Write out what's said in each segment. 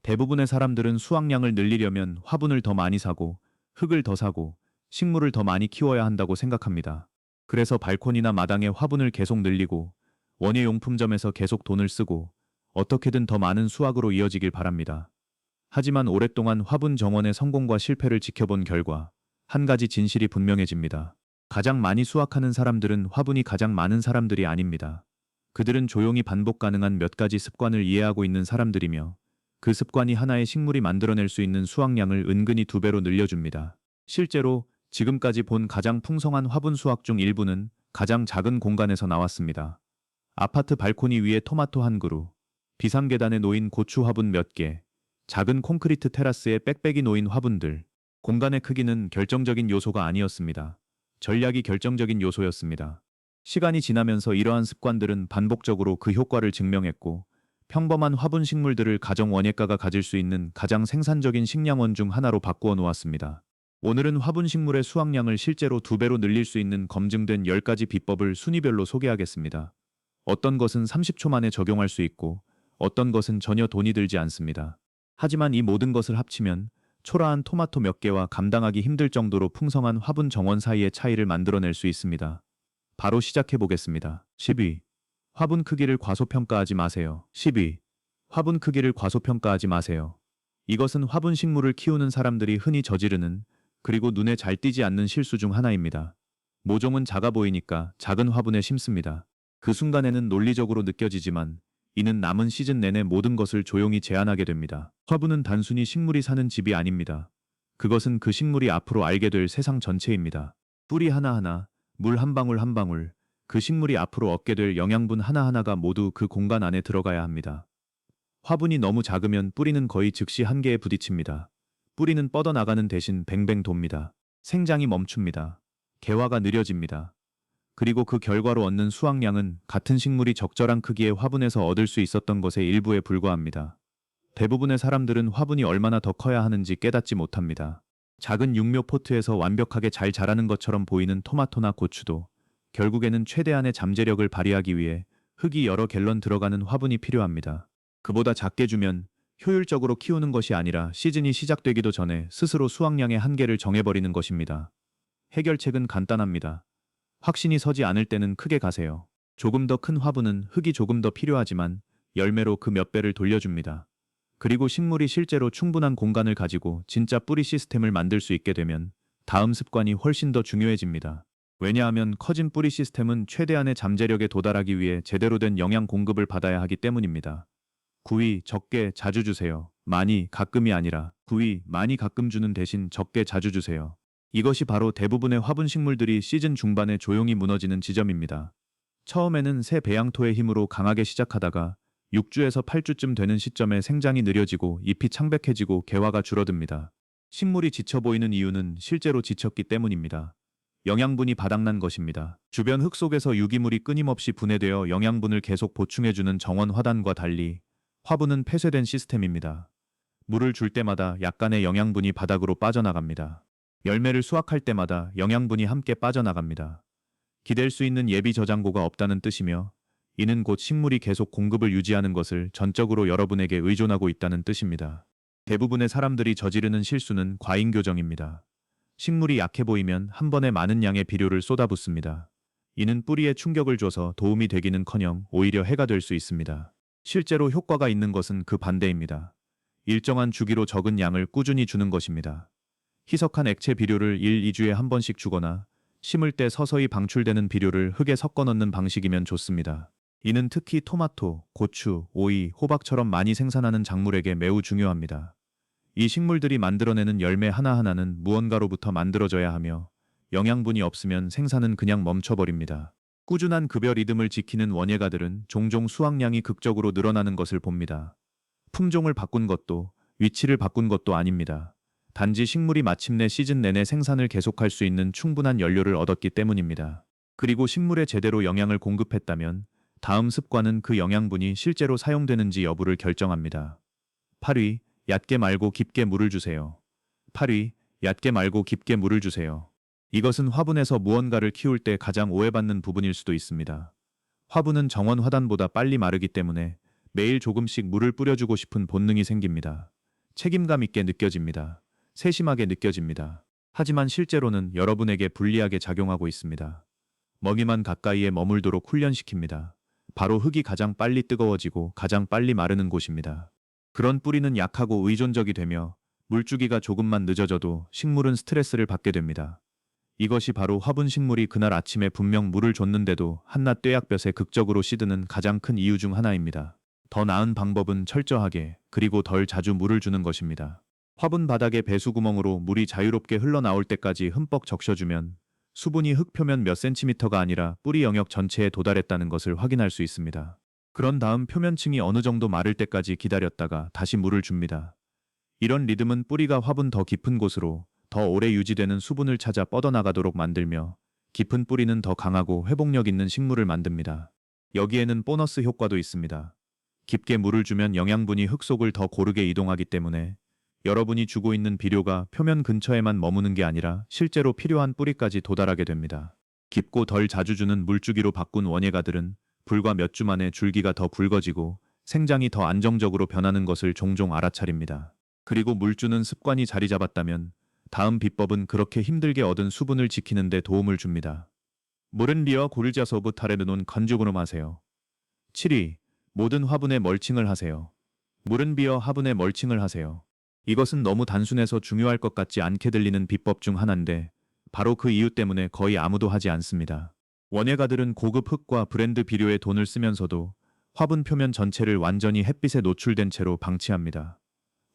대부분의 사람들은 수확량을 늘리려면 화분을 더 많이 사고, 흙을 더 사고, 식물을 더 많이 키워야 한다고 생각합니다. 그래서 발코니나 마당에 화분을 계속 늘리고, 원예용품점에서 계속 돈을 쓰고, 어떻게든 더 많은 수확으로 이어지길 바랍니다. 하지만 오랫동안 화분 정원의 성공과 실패를 지켜본 결과, 한 가지 진실이 분명해집니다. 가장 많이 수확하는 사람들은 화분이 가장 많은 사람들이 아닙니다. 그들은 조용히 반복 가능한 몇 가지 습관을 이해하고 있는 사람들이며, 그 습관이 하나의 식물이 만들어낼 수 있는 수확량을 은근히 2배로 늘려줍니다. 실제로 지금까지 본 가장 풍성한 화분 수확 중 일부는 가장 작은 공간에서 나왔습니다. 아파트 발코니 위에 토마토 한 그루, 비상계단에 놓인 고추 화분 몇 개, 작은 콘크리트 테라스에 빽빽이 놓인 화분들. 공간의 크기는 결정적인 요소가 아니었습니다. 전략이 결정적인 요소였습니다. 시간이 지나면서 이러한 습관들은 반복적으로 그 효과를 증명했고, 평범한 화분 식물들을 가정 원예가가 가질 수 있는 가장 생산적인 식량원 중 하나로 바꾸어 놓았습니다. 오늘은 화분 식물의 수확량을 실제로 2배로 늘릴 수 있는 검증된 10가지 비법을 순위별로 소개하겠습니다. 어떤 것은 30초 만에 적용할 수 있고, 어떤 것은 전혀 돈이 들지 않습니다. 하지만 이 모든 것을 합치면 초라한 토마토 몇 개와 감당하기 힘들 정도로 풍성한 화분 정원 사이의 차이를 만들어낼 수 있습니다. 바로 시작해 보겠습니다. 10위. 화분 크기를 과소평가하지 마세요. 10위. 화분 크기를 과소평가하지 마세요. 이것은 화분 식물을 키우는 사람들이 흔히 저지르는, 그리고 눈에 잘 띄지 않는 실수 중 하나입니다. 모종은 작아 보이니까 작은 화분에 심습니다. 그 순간에는 논리적으로 느껴지지만 이는 남은 시즌 내내 모든 것을 조용히 제한하게 됩니다. 화분은 단순히 식물이 사는 집이 아닙니다. 그것은 그 식물이 앞으로 알게 될 세상 전체입니다. 뿌리 하나하나, 물 한 방울 한 방울, 그 식물이 앞으로 얻게 될 영양분 하나하나가 모두 그 공간 안에 들어가야 합니다. 화분이 너무 작으면 뿌리는 거의 즉시 한계에 부딪힙니다. 뿌리는 뻗어나가는 대신 뱅뱅 돕니다. 생장이 멈춥니다. 개화가 느려집니다. 그리고 그 결과로 얻는 수확량은 같은 식물이 적절한 크기의 화분에서 얻을 수 있었던 것의 일부에 불과합니다. 대부분의 사람들은 화분이 얼마나 더 커야 하는지 깨닫지 못합니다. 작은 육묘 포트에서 완벽하게 잘 자라는 것처럼 보이는 토마토나 고추도 결국에는 최대한의 잠재력을 발휘하기 위해 흙이 여러 갤런 들어가는 화분이 필요합니다. 그보다 작게 주면 효율적으로 키우는 것이 아니라 시즌이 시작되기도 전에 스스로 수확량의 한계를 정해버리는 것입니다. 해결책은 간단합니다. 확신이 서지 않을 때는 크게 가세요. 조금 더 큰 화분은 흙이 조금 더 필요하지만 열매로 그 몇 배를 돌려줍니다. 그리고 식물이 실제로 충분한 공간을 가지고 진짜 뿌리 시스템을 만들 수 있게 되면 다음 습관이 훨씬 더 중요해집니다. 왜냐하면 커진 뿌리 시스템은 최대한의 잠재력에 도달하기 위해 제대로 된 영양 공급을 받아야 하기 때문입니다. 9위, 적게 자주 주세요. 많이, 가끔이 아니라 9위, 많이 가끔 주는 대신 적게 자주 주세요. 이것이 바로 대부분의 화분 식물들이 시즌 중반에 조용히 무너지는 지점입니다. 처음에는 새 배양토의 힘으로 강하게 시작하다가 6주에서 8주쯤 되는 시점에 생장이 느려지고 잎이 창백해지고 개화가 줄어듭니다. 식물이 지쳐 보이는 이유는 실제로 지쳤기 때문입니다. 영양분이 바닥난 것입니다. 주변 흙 속에서 유기물이 끊임없이 분해되어 영양분을 계속 보충해주는 정원 화단과 달리 화분은 폐쇄된 시스템입니다. 물을 줄 때마다 약간의 영양분이 바닥으로 빠져나갑니다. 열매를 수확할 때마다 영양분이 함께 빠져나갑니다. 기댈 수 있는 예비 저장고가 없다는 뜻이며, 이는 곧 식물이 계속 공급을 유지하는 것을 전적으로 여러분에게 의존하고 있다는 뜻입니다. 대부분의 사람들이 저지르는 실수는 과잉 교정입니다. 식물이 약해 보이면 한 번에 많은 양의 비료를 쏟아붓습니다. 이는 뿌리에 충격을 줘서 도움이 되기는커녕 오히려 해가 될 수 있습니다. 실제로 효과가 있는 것은 그 반대입니다. 일정한 주기로 적은 양을 꾸준히 주는 것입니다. 희석한 액체 비료를 1-2주에 한 번씩 주거나 심을 때 서서히 방출되는 비료를 흙에 섞어 넣는 방식이면 좋습니다. 이는 특히 토마토, 고추, 오이, 호박처럼 많이 생산하는 작물에게 매우 중요합니다. 이 식물들이 만들어내는 열매 하나하나는 무언가로부터 만들어져야 하며 영양분이 없으면 생산은 그냥 멈춰버립니다. 꾸준한 급여 리듬을 지키는 원예가들은 종종 수확량이 극적으로 늘어나는 것을 봅니다. 품종을 바꾼 것도, 위치를 바꾼 것도 아닙니다. 단지 식물이 마침내 시즌 내내 생산을 계속할 수 있는 충분한 연료를 얻었기 때문입니다. 그리고 식물에 제대로 영양을 공급했다면 다음 습관은 그 영양분이 실제로 사용되는지 여부를 결정합니다. 8위, 얕게 말고 깊게 물을 주세요. 8위, 얕게 말고 깊게 물을 주세요. 이것은 화분에서 무언가를 키울 때 가장 오해받는 부분일 수도 있습니다. 화분은 정원 화단보다 빨리 마르기 때문에 매일 조금씩 물을 뿌려주고 싶은 본능이 생깁니다. 책임감 있게 느껴집니다. 세심하게 느껴집니다. 하지만 실제로는 여러분에게 불리하게 작용하고 있습니다. 먹이만 가까이에 머물도록 훈련시킵니다. 바로 흙이 가장 빨리 뜨거워지고 가장 빨리 마르는 곳입니다. 그런 뿌리는 약하고 의존적이 되며 물주기가 조금만 늦어져도 식물은 스트레스를 받게 됩니다. 이것이 바로 화분 식물이 그날 아침에 분명 물을 줬는데도 한낱 뙤약볕에 극적으로 시드는 가장 큰 이유 중 하나입니다. 더 나은 방법은 철저하게 그리고 덜 자주 물을 주는 것입니다. 화분 바닥에 배수구멍으로 물이 자유롭게 흘러나올 때까지 흠뻑 적셔주면 수분이 흙 표면 몇 센티미터가 아니라 뿌리 영역 전체에 도달했다는 것을 확인할 수 있습니다. 그런 다음 표면층이 어느 정도 마를 때까지 기다렸다가 다시 물을 줍니다. 이런 리듬은 뿌리가 화분 더 깊은 곳으로 더 오래 유지되는 수분을 찾아 뻗어나가도록 만들며 깊은 뿌리는 더 강하고 회복력 있는 식물을 만듭니다. 여기에는 보너스 효과도 있습니다. 깊게 물을 주면 영양분이 흙 속을 더 고르게 이동하기 때문에 여러분이 주고 있는 비료가 표면 근처에만 머무는 게 아니라 실제로 필요한 뿌리까지 도달하게 됩니다. 깊고 덜 자주 주는 물주기로 바꾼 원예가들은 불과 몇 주 만에 줄기가 더 굵어지고 생장이 더 안정적으로 변하는 것을 종종 알아차립니다. 그리고 물 주는 습관이 자리 잡았다면 다음 비법은 그렇게 힘들게 얻은 수분을 지키는 데 도움을 줍니다. 물은 리어 고르자소브 타레르논 건조그놈 하세요. 7위. 모든 화분에 멀칭을 하세요. 물은 비어 화분에 멀칭을 하세요. 이것은 너무 단순해서 중요할 것 같지 않게 들리는 비법 중 하나인데 바로 그 이유 때문에 거의 아무도 하지 않습니다. 원예가들은 고급 흙과 브랜드 비료에 돈을 쓰면서도 화분 표면 전체를 완전히 햇빛에 노출된 채로 방치합니다.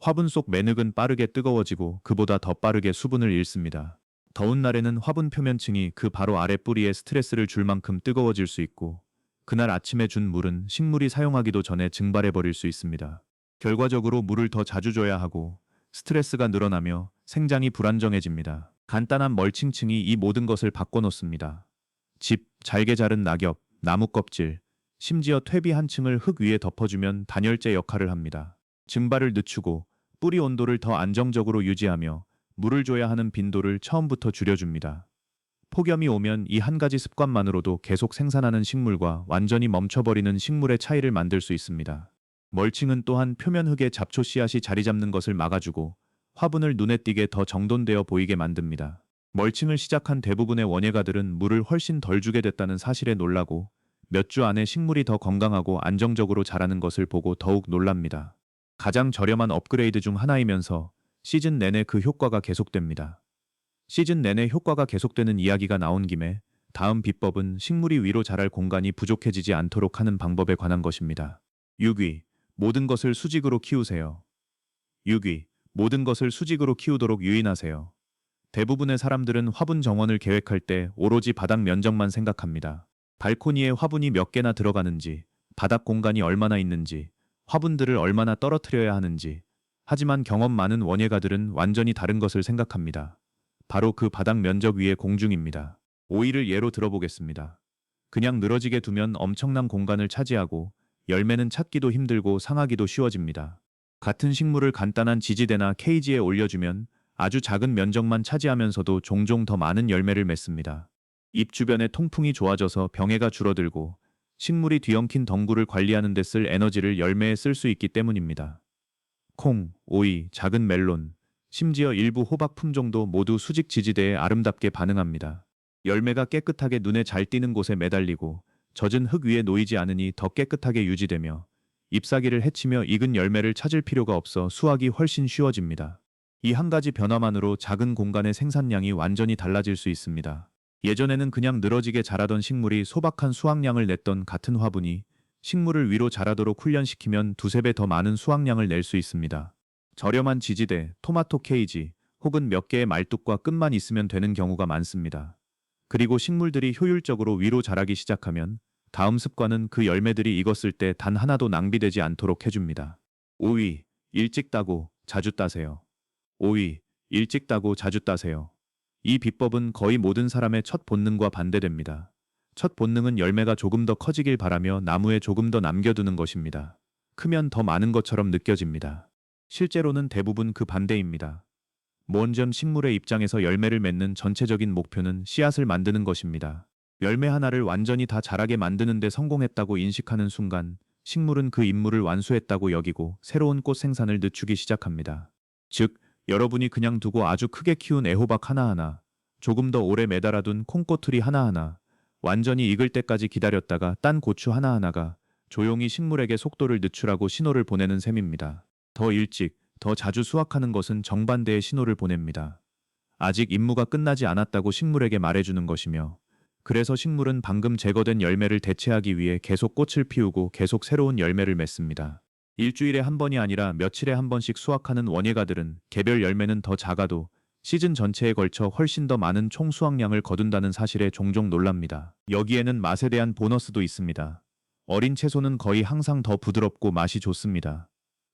화분 속 맨흙은 빠르게 뜨거워지고 그보다 더 빠르게 수분을 잃습니다. 더운 날에는 화분 표면층이 그 바로 아래 뿌리에 스트레스를 줄 만큼 뜨거워질 수 있고 그날 아침에 준 물은 식물이 사용하기도 전에 증발해버릴 수 있습니다. 결과적으로 물을 더 자주 줘야 하고 스트레스가 늘어나며 생장이 불안정해집니다. 간단한 멀칭층이 이 모든 것을 바꿔놓습니다. 집, 잘게 자른 낙엽, 나무 껍질, 심지어 퇴비 한 층을 흙 위에 덮어주면 단열재 역할을 합니다. 증발을 늦추고 뿌리 온도를 더 안정적으로 유지하며 물을 줘야 하는 빈도를 처음부터 줄여줍니다. 폭염이 오면 이 한 가지 습관만으로도 계속 생산하는 식물과 완전히 멈춰버리는 식물의 차이를 만들 수 있습니다. 멀칭은 또한 표면 흙에 잡초 씨앗이 자리 잡는 것을 막아주고 화분을 눈에 띄게 더 정돈되어 보이게 만듭니다. 멀칭을 시작한 대부분의 원예가들은 물을 훨씬 덜 주게 됐다는 사실에 놀라고 몇 주 안에 식물이 더 건강하고 안정적으로 자라는 것을 보고 더욱 놀랍니다. 가장 저렴한 업그레이드 중 하나이면서 시즌 내내 그 효과가 계속됩니다. 시즌 내내 효과가 계속되는 이야기가 나온 김에 다음 비법은 식물이 위로 자랄 공간이 부족해지지 않도록 하는 방법에 관한 것입니다. 6위. 모든 것을 수직으로 키우세요. 6위. 모든 것을 수직으로 키우도록 유인하세요. 대부분의 사람들은 화분 정원을 계획할 때 오로지 바닥 면적만 생각합니다. 발코니에 화분이 몇 개나 들어가는지, 바닥 공간이 얼마나 있는지, 화분들을 얼마나 떨어뜨려야 하는지. 하지만 경험 많은 원예가들은 완전히 다른 것을 생각합니다. 바로 그 바닥 면적 위의 공중입니다. 오이를 예로 들어보겠습니다. 그냥 늘어지게 두면 엄청난 공간을 차지하고 열매는 찾기도 힘들고 상하기도 쉬워집니다. 같은 식물을 간단한 지지대나 케이지에 올려주면 아주 작은 면적만 차지하면서도 종종 더 많은 열매를 맺습니다. 잎 주변의 통풍이 좋아져서 병해가 줄어들고 식물이 뒤엉킨 덩굴을 관리하는 데 쓸 에너지를 열매에 쓸 수 있기 때문입니다. 콩, 오이, 작은 멜론, 심지어 일부 호박 품종도 모두 수직 지지대에 아름답게 반응합니다. 열매가 깨끗하게 눈에 잘 띄는 곳에 매달리고 젖은 흙 위에 놓이지 않으니 더 깨끗하게 유지되며 잎사귀를 해치며 익은 열매를 찾을 필요가 없어 수확이 훨씬 쉬워집니다. 이 한 가지 변화만으로 작은 공간의 생산량이 완전히 달라질 수 있습니다. 예전에는 그냥 늘어지게 자라던 식물이 소박한 수확량을 냈던 같은 화분이 식물을 위로 자라도록 훈련시키면 두세 배 더 많은 수확량을 낼 수 있습니다. 저렴한 지지대, 토마토 케이지 혹은 몇 개의 말뚝과 끈만 있으면 되는 경우가 많습니다. 그리고 식물들이 효율적으로 위로 자라기 시작하면 다음 습관은 그 열매들이 익었을 때 단 하나도 낭비되지 않도록 해줍니다. 5위. 일찍 따고 자주 따세요. 5위. 일찍 따고 자주 따세요. 이 비법은 거의 모든 사람의 첫 본능과 반대됩니다. 첫 본능은 열매가 조금 더 커지길 바라며 나무에 조금 더 남겨두는 것입니다. 크면 더 많은 것처럼 느껴집니다. 실제로는 대부분 그 반대입니다. 먼전 식물의 입장에서 열매를 맺는 전체적인 목표는 씨앗을 만드는 것입니다. 열매 하나를 완전히 다 자라게 만드는 데 성공했다고 인식하는 순간 식물은 그 임무를 완수했다고 여기고 새로운 꽃 생산을 늦추기 시작합니다. 즉, 여러분이 그냥 두고 아주 크게 키운 애호박 하나하나, 조금 더 오래 매달아둔 콩꼬투리 하나하나, 완전히 익을 때까지 기다렸다가 딴 고추 하나하나가 조용히 식물에게 속도를 늦추라고 신호를 보내는 셈입니다. 더 일찍, 더 자주 수확하는 것은 정반대의 신호를 보냅니다. 아직 임무가 끝나지 않았다고 식물에게 말해주는 것이며, 그래서 식물은 방금 제거된 열매를 대체하기 위해 계속 꽃을 피우고 계속 새로운 열매를 맺습니다. 일주일에 한 번이 아니라 며칠에 한 번씩 수확하는 원예가들은 개별 열매는 더 작아도 시즌 전체에 걸쳐 훨씬 더 많은 총 수확량을 거둔다는 사실에 종종 놀랍니다. 여기에는 맛에 대한 보너스도 있습니다. 어린 채소는 거의 항상 더 부드럽고 맛이 좋습니다.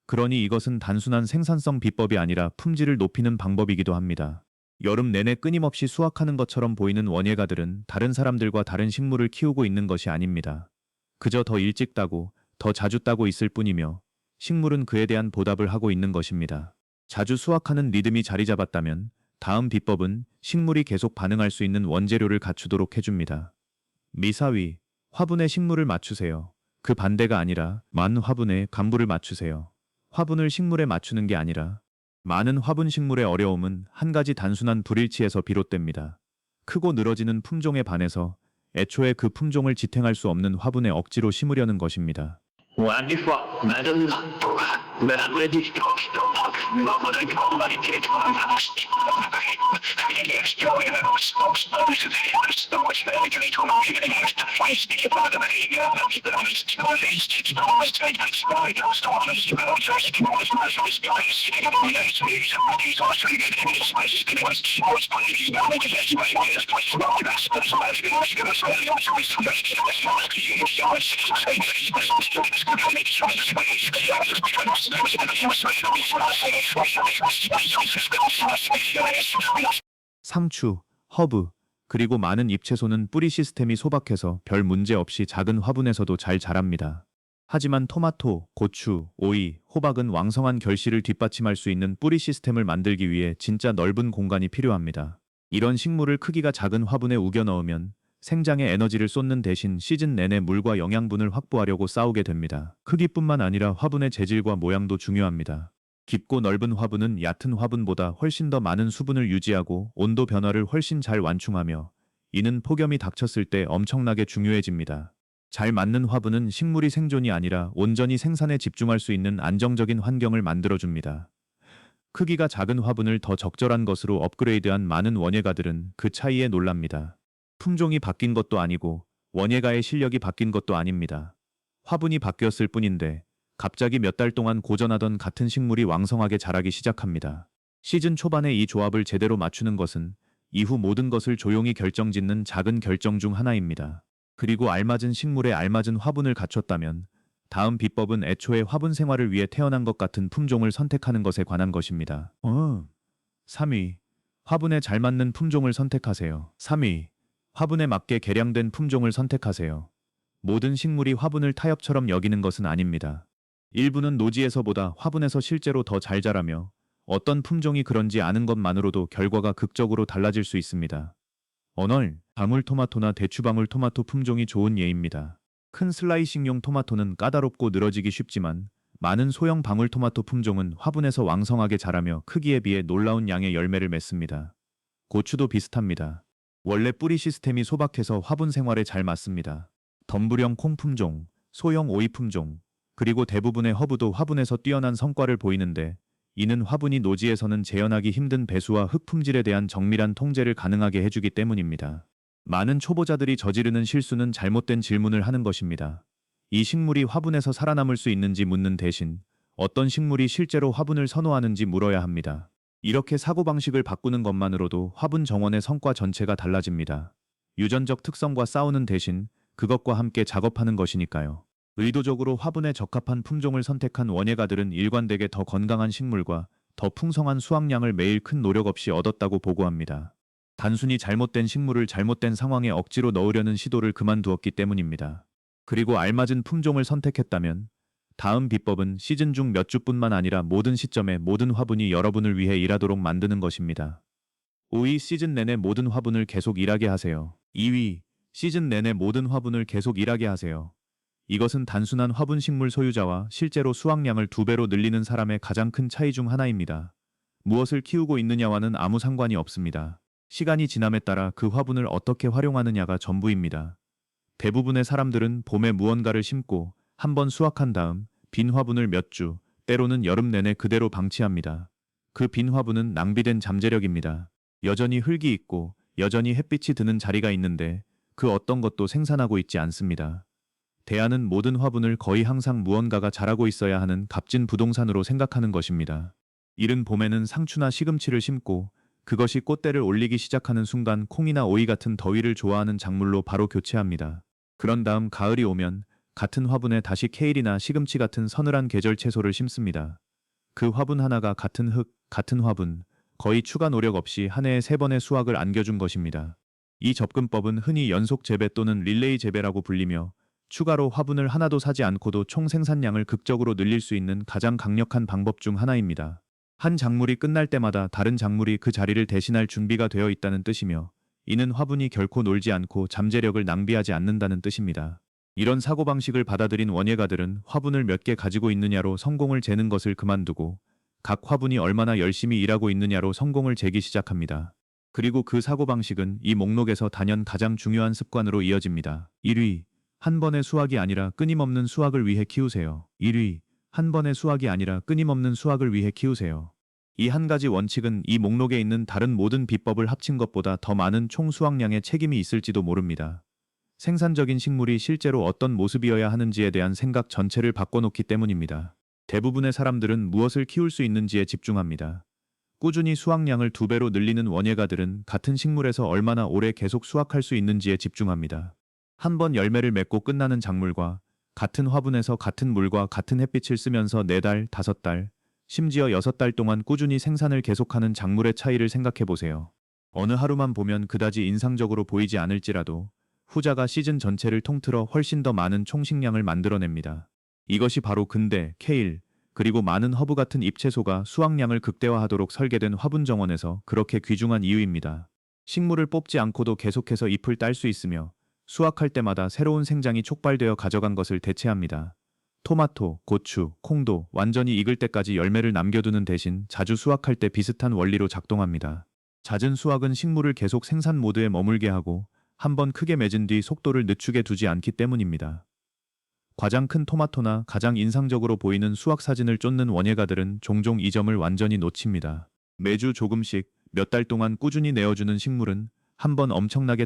그러니 이것은 단순한 생산성 비법이 아니라 품질을 높이는 방법이기도 합니다. 여름 내내 끊임없이 수확하는 것처럼 보이는 원예가들은 다른 사람들과 다른 식물을 키우고 있는 것이 아닙니다. 그저 더 일찍 따고 더 자주 따고 있을 뿐이며 식물은 그에 대한 보답을 하고 있는 것입니다. 자주 수확하는 리듬이 자리 잡았다면 다음 비법은 식물이 계속 반응할 수 있는 원재료를 갖추도록 해줍니다. 미사위, 화분에 식물을 맞추세요. 그 반대가 아니라 많은 화분에 간부를 맞추세요. 화분을 식물에 맞추는 게 아니라 많은 화분 식물의 어려움은 한 가지 단순한 불일치에서 비롯됩니다. 크고 늘어지는 품종에 반해서 애초에 그 품종을 지탱할 수 없는 화분에 억지로 심으려는 것입니다. 상추, 허브, 그리고 많은 잎채소는 뿌리 시스템이 소박해서 별 문제 없이 작은 화분에서도 잘 자랍니다. 하지만 토마토, 고추, 오이, 호박은 왕성한 결실을 뒷받침할 수 있는 뿌리 시스템을 만들기 위해 진짜 넓은 공간이 필요합니다. 이런 식물을 크기가 작은 화분에 우겨 넣으면 생장에 에너지를 쏟는 대신 시즌 내내 물과 영양분을 확보하려고 싸우게 됩니다. 크기뿐만 아니라 화분의 재질과 모양도 중요합니다. 깊고 넓은 화분은 얕은 화분보다 훨씬 더 많은 수분을 유지하고 온도 변화를 훨씬 잘 완충하며 이는 폭염이 닥쳤을 때 엄청나게 중요해집니다. 잘 맞는 화분은 식물이 생존이 아니라 온전히 생산에 집중할 수 있는 안정적인 환경을 만들어줍니다. 크기가 작은 화분을 더 적절한 것으로 업그레이드한 많은 원예가들은 그 차이에 놀랍니다. 품종이 바뀐 것도 아니고 원예가의 실력이 바뀐 것도 아닙니다. 화분이 바뀌었을 뿐인데 갑자기 몇 달 동안 고전하던 같은 식물이 왕성하게 자라기 시작합니다. 시즌 초반에 이 조합을 제대로 맞추는 것은 이후 모든 것을 조용히 결정짓는 작은 결정 중 하나입니다. 그리고 알맞은 식물에 알맞은 화분을 갖췄다면 다음 비법은 애초에 화분 생활을 위해 태어난 것 같은 품종을 선택하는 것에 관한 것입니다. 3위. 화분에 잘 맞는 품종을 선택하세요. 3위. 화분에 맞게 개량된 품종을 선택하세요. 모든 식물이 화분을 타협처럼 여기는 것은 아닙니다. 일부는 노지에서보다 화분에서 실제로 더 잘 자라며 어떤 품종이 그런지 아는 것만으로도 결과가 극적으로 달라질 수 있습니다. 언얼, 방울토마토나 대추방울토마토 품종이 좋은 예입니다. 큰 슬라이싱용 토마토는 까다롭고 늘어지기 쉽지만 많은 소형 방울토마토 품종은 화분에서 왕성하게 자라며 크기에 비해 놀라운 양의 열매를 맺습니다. 고추도 비슷합니다. 원래 뿌리 시스템이 소박해서 화분 생활에 잘 맞습니다. 덤불형 콩 품종, 소형 오이 품종, 그리고 대부분의 허브도 화분에서 뛰어난 성과를 보이는데 이는 화분이 노지에서는 재현하기 힘든 배수와 흙 품질에 대한 정밀한 통제를 가능하게 해주기 때문입니다. 많은 초보자들이 저지르는 실수는 잘못된 질문을 하는 것입니다. 이 식물이 화분에서 살아남을 수 있는지 묻는 대신 어떤 식물이 실제로 화분을 선호하는지 물어야 합니다. 이렇게 사고방식을 바꾸는 것만으로도 화분 정원의 성과 전체가 달라집니다. 유전적 특성과 싸우는 대신 그것과 함께 작업하는 것이니까요. 의도적으로 화분에 적합한 품종을 선택한 원예가들은 일관되게 더 건강한 식물과 더 풍성한 수확량을 매일 큰 노력 없이 얻었다고 보고합니다. 단순히 잘못된 식물을 잘못된 상황에 억지로 넣으려는 시도를 그만두었기 때문입니다. 그리고 알맞은 품종을 선택했다면 다음 비법은 시즌 중 몇 주뿐만 아니라 모든 시점에 모든 화분이 여러분을 위해 일하도록 만드는 것입니다. 5위. 시즌 내내 모든 화분을 계속 일하게 하세요. 2위. 시즌 내내 모든 화분을 계속 일하게 하세요. 이것은 단순한 화분 식물 소유자와 실제로 수확량을 2배로 늘리는 사람의 가장 큰 차이 중 하나입니다. 무엇을 키우고 있느냐와는 아무 상관이 없습니다. 시간이 지남에 따라 그 화분을 어떻게 활용하느냐가 전부입니다. 대부분의 사람들은 봄에 무언가를 심고 한번 수확한 다음 빈 화분을 몇 주, 때로는 여름 내내 그대로 방치합니다. 그 빈 화분은 낭비된 잠재력입니다. 여전히 흙이 있고 여전히 햇빛이 드는 자리가 있는데 그 어떤 것도 생산하고 있지 않습니다. 대안은 모든 화분을 거의 항상 무언가가 자라고 있어야 하는 값진 부동산으로 생각하는 것입니다. 이른 봄에는 상추나 시금치를 심고 그것이 꽃대를 올리기 시작하는 순간 콩이나 오이 같은 더위를 좋아하는 작물로 바로 교체합니다. 그런 다음 가을이 오면 같은 화분에 다시 케일이나 시금치 같은 서늘한 계절 채소를 심습니다. 그 화분 하나가 같은 흙, 같은 화분, 거의 추가 노력 없이 한 해에 3번의 수확을 안겨준 것입니다. 이 접근법은 흔히 연속 재배 또는 릴레이 재배라고 불리며 추가로 화분을 하나도 사지 않고도 총 생산량을 극적으로 늘릴 수 있는 가장 강력한 방법 중 하나입니다. 한 작물이 끝날 때마다 다른 작물이 그 자리를 대신할 준비가 되어 있다는 뜻이며 이는 화분이 결코 놀지 않고 잠재력을 낭비하지 않는다는 뜻입니다. 이런 사고방식을 받아들인 원예가들은 화분을 몇 개 가지고 있느냐로 성공을 재는 것을 그만두고 각 화분이 얼마나 열심히 일하고 있느냐로 성공을 재기 시작합니다. 그리고 그 사고방식은 이 목록에서 단연 가장 중요한 습관으로 이어집니다. 1위. 한 번의 수확이 아니라 끊임없는 수확을 위해 키우세요. 1위. 한 번의 수확이 아니라 끊임없는 수확을 위해 키우세요. 이 한 가지 원칙은 이 목록에 있는 다른 모든 비법을 합친 것보다 더 많은 총 수확량에 책임이 있을지도 모릅니다. 생산적인 식물이 실제로 어떤 모습이어야 하는지에 대한 생각 전체를 바꿔놓기 때문입니다. 대부분의 사람들은 무엇을 키울 수 있는지에 집중합니다. 꾸준히 수확량을 2배로 늘리는 원예가들은 같은 식물에서 얼마나 오래 계속 수확할 수 있는지에 집중합니다. 한 번 열매를 맺고 끝나는 작물과 같은 화분에서 같은 물과 같은 햇빛을 쓰면서 4달, 5달, 심지어 6달 동안 꾸준히 생산을 계속하는 작물의 차이를 생각해 보세요. 어느 하루만 보면 그다지 인상적으로 보이지 않을지라도 후자가 시즌 전체를 통틀어 훨씬 더 많은 총식량을 만들어냅니다. 이것이 바로 근대, 케일, 그리고 많은 허브 같은 잎채소가 수확량을 극대화하도록 설계된 화분 정원에서 그렇게 귀중한 이유입니다. 식물을 뽑지 않고도 계속해서 잎을 딸 수 있으며 수확할 때마다 새로운 생장이 촉발되어 가져간 것을 대체합니다. 토마토, 고추, 콩도 완전히 익을 때까지 열매를 남겨두는 대신 자주 수확할 때 비슷한 원리로 작동합니다. 잦은 수확은 식물을 계속 생산 모드에 머물게 하고 한번 크게 맺은 뒤 속도를 늦추게 두지 않기 때문입니다. 가장 큰 토마토나 가장 인상적으로 보이는 수확 사진을 쫓는 원예가들은 종종 이 점을 완전히 놓칩니다. 매주 조금씩 몇 달 동안 꾸준히 내어주는 식물은 한번 엄청나게